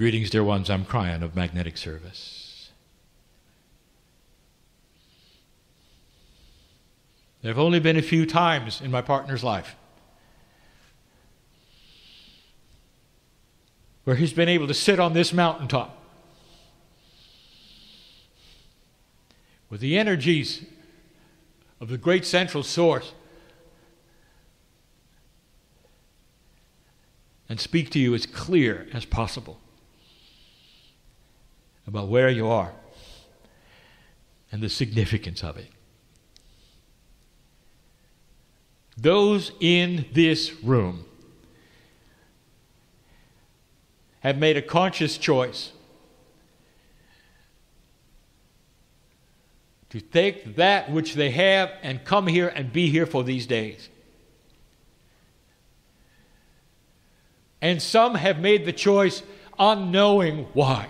Greetings, dear ones. I'm Kryon of Magnetic Service. There have only been a few times in my partner's life where he's been able to sit on this mountaintop with the energies of the great central source and speak to you as clear as possible about where you are and the significance of it. Those in this room have made a conscious choice to take that which they have and come here and be here for these days. And some have made the choice unknowing why.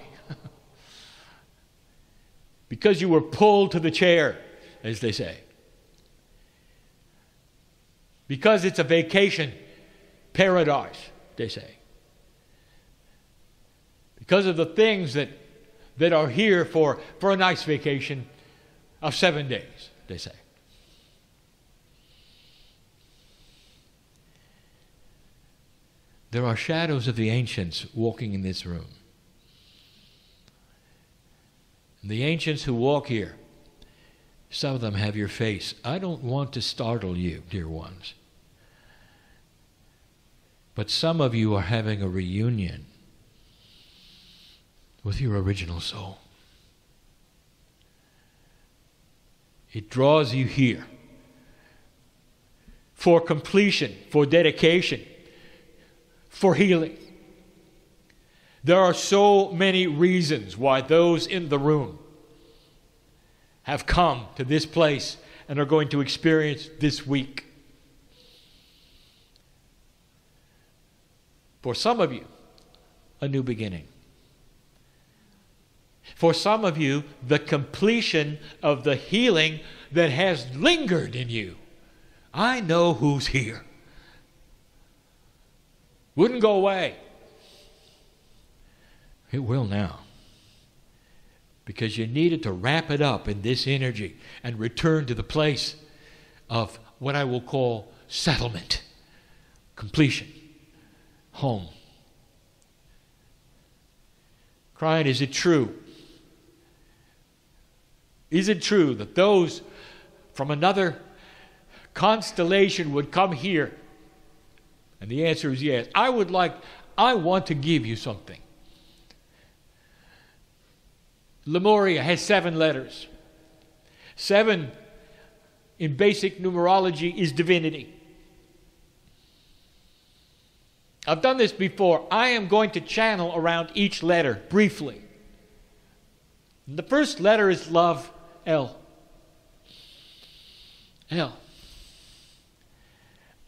Because you were pulled to the chair, as they say. Because it's a vacation paradise, they say. Because of the things that are here for a nice vacation of 7 days, they say. There are shadows of the ancients walking in this room. And the ancients who walk here, some of them have your face. I don't want to startle you, dear ones. But some of you are having a reunion with your original soul. It draws you here for completion, for dedication, for healing. There are so many reasons why those in the room have come to this place and are going to experience this week. For some of you, a new beginning. For some of you, the completion of the healing that has lingered in you. I know who's here. Wouldn't go away. It will now. Because you needed to wrap it up in this energy and return to the place of what I will call settlement, completion, home. Kryon, is it true? Is it true that those from another constellation would come here? And the answer is yes. I want to give you something. Lemuria has 7 letters. 7 in basic numerology is divinity. I've done this before. I am going to channel around each letter briefly. The first letter is love. L. L.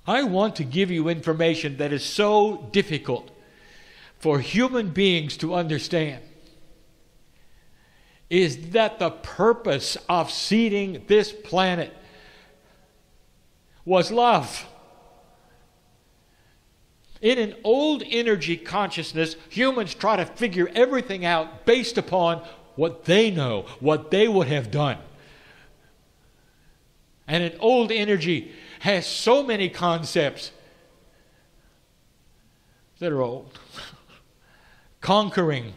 I want to give you information that is so difficult for human beings to understand. Is that the purpose of seeding this planet was love. In an old energy consciousness, humans try to figure everything out based upon what they know, what they would have done. And an old energy has so many concepts that are old. Conquering.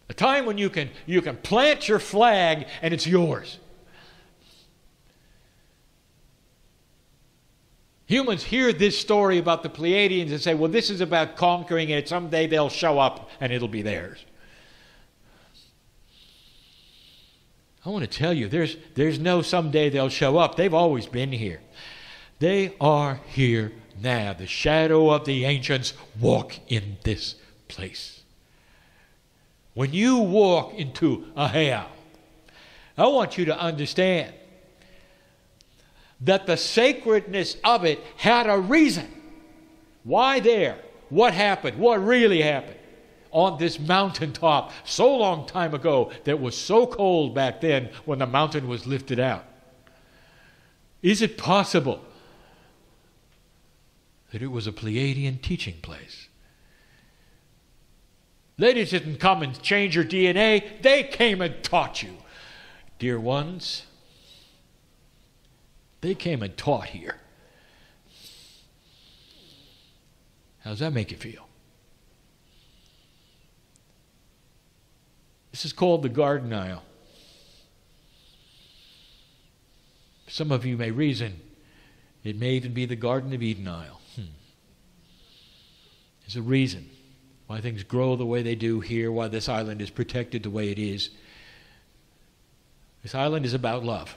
A time when you can plant your flag and it's yours. Humans hear this story about the Pleiadians and say, well, this is about conquering it. Someday they'll show up and it'll be theirs. I want to tell you, there's no someday they'll show up. They've always been here. They are here now. The shadow of the ancients walk in this place. When you walk into a heiau, I want you to understand that the sacredness of it had a reason. Why there? What happened? What really happened? On this mountaintop so long time ago that was so cold back then when the mountain was lifted out. Is it possible that it was a Pleiadian teaching place. They didn't come and change your DNA. They came and taught you. Dear ones, they came and taught here. How does that make you feel? This is called the Garden Isle. Some of you may reason it may even be the Garden of Eden Isle. There's a reason why things grow the way they do here, why this island is protected the way it is. This island is about love.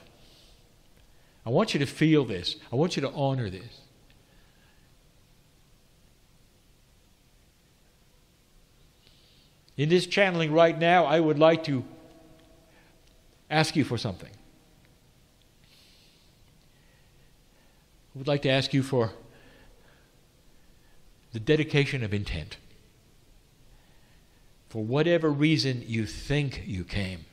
I want you to feel this. I want you to honor this. In this channeling right now, I would like to ask you for something. I would like to ask you for the dedication of intent. For whatever reason you think you came,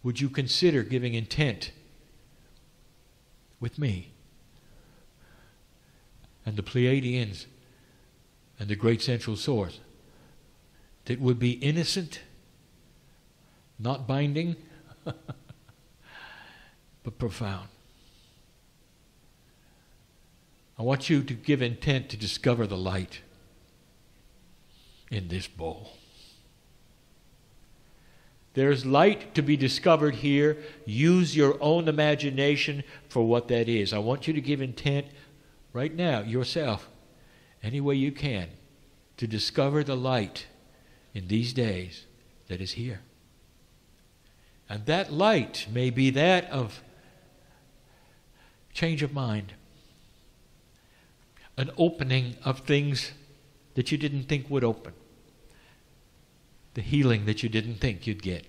would you consider giving intent with me and the Pleiadians and the great central source that would be innocent, not binding, but profound? I want you to give intent to discover the light in this bowl. There's light to be discovered here. Use your own imagination for what that is. I want you to give intent right now, yourself, any way you can, to discover the light in these days that is here. And that light may be that of change of mind, an opening of things that you didn't think would open, the healing that you didn't think you'd get,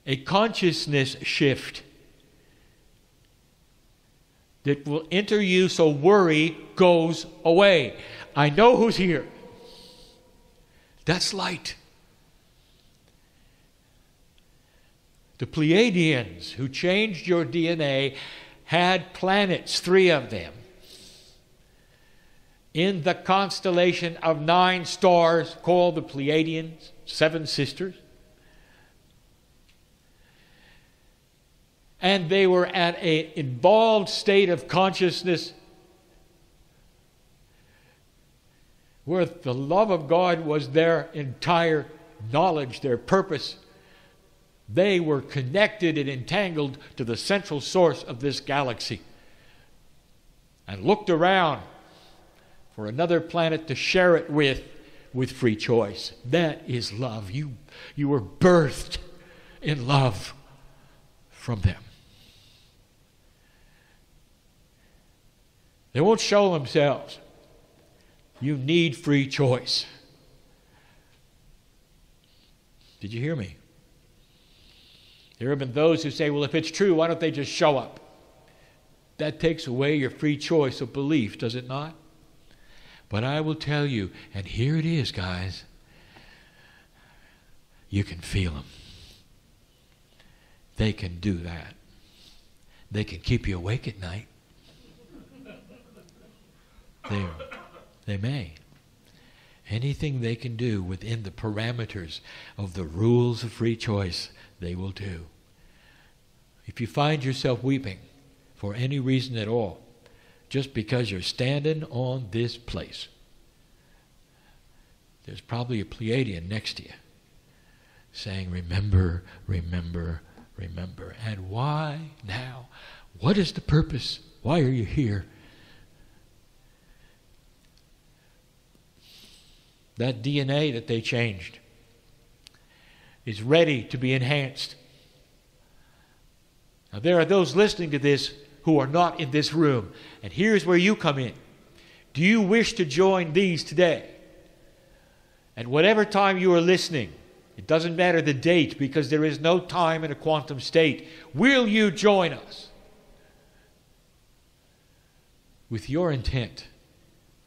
a consciousness shift that will enter you so worry goes away. I know who's here. That's light. The Pleiadians who changed your DNA had planets, 3 of them, in the constellation of 9 stars called the Pleiadians, 7 sisters. And they were at an involved state of consciousness where the love of God was their entire knowledge, their purpose. They were connected and entangled to the central source of this galaxy and looked around for another planet to share it with free choice. That is love. You were birthed in love from them. They won't show themselves. You need free choice. Did you hear me? There have been those who say, well, if it's true, why don't they just show up? That takes away your free choice of belief, does it not? But I will tell you, and here it is, guys, you can feel them. They can do that. They can keep you awake at night. They may. Anything they can do within the parameters of the rules of free choice, they will do. If you find yourself weeping for any reason at all, just because you're standing on this place, there's probably a Pleiadian next to you saying, remember, remember, remember. And why now? What is the purpose? Why are you here? That DNA that they changed is ready to be enhanced. Now, there are those listening to this who are not in this room. And here's where you come in. Do you wish to join these today? At whatever time you are listening, it doesn't matter the date because there is no time in a quantum state. Will you join us? With your intent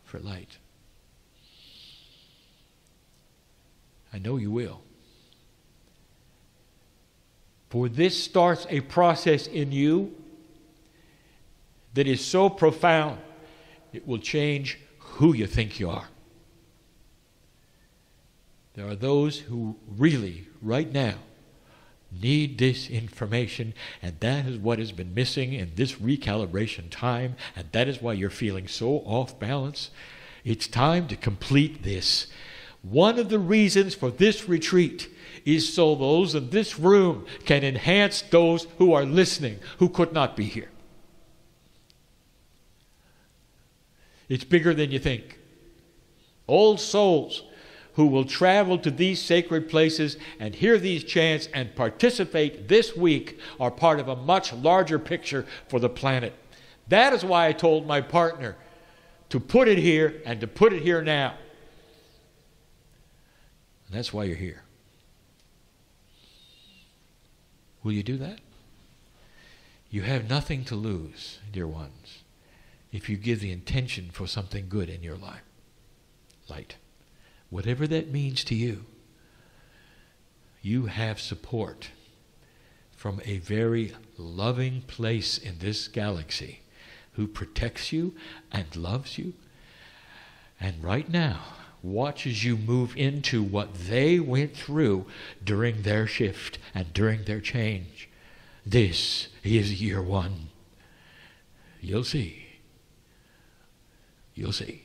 for light. I know you will. For this starts a process in you that is so profound, it will change who you think you are. There are those who really, right now, need this information, and that is what has been missing in this recalibration time, and that is why you're feeling so off balance. It's time to complete this. One of the reasons for this retreat is so those in this room can enhance those who are listening, who could not be here. It's bigger than you think. Old souls who will travel to these sacred places and hear these chants and participate this week are part of a much larger picture for the planet. That is why I told my partner to put it here and to put it here now. And that's why you're here. Will you do that? You have nothing to lose, dear ones, if you give the intention for something good in your life. Light. Whatever that means to you, you have support from a very loving place in this galaxy who protects you and loves you. And right now, watches you move into what they went through during their shift and during their change. This is year one. You'll see. You'll see.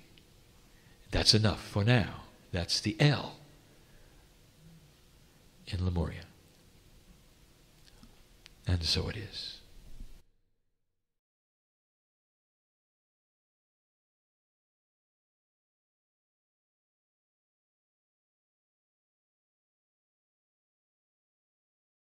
That's enough for now. That's the L in Lemuria. And so it is.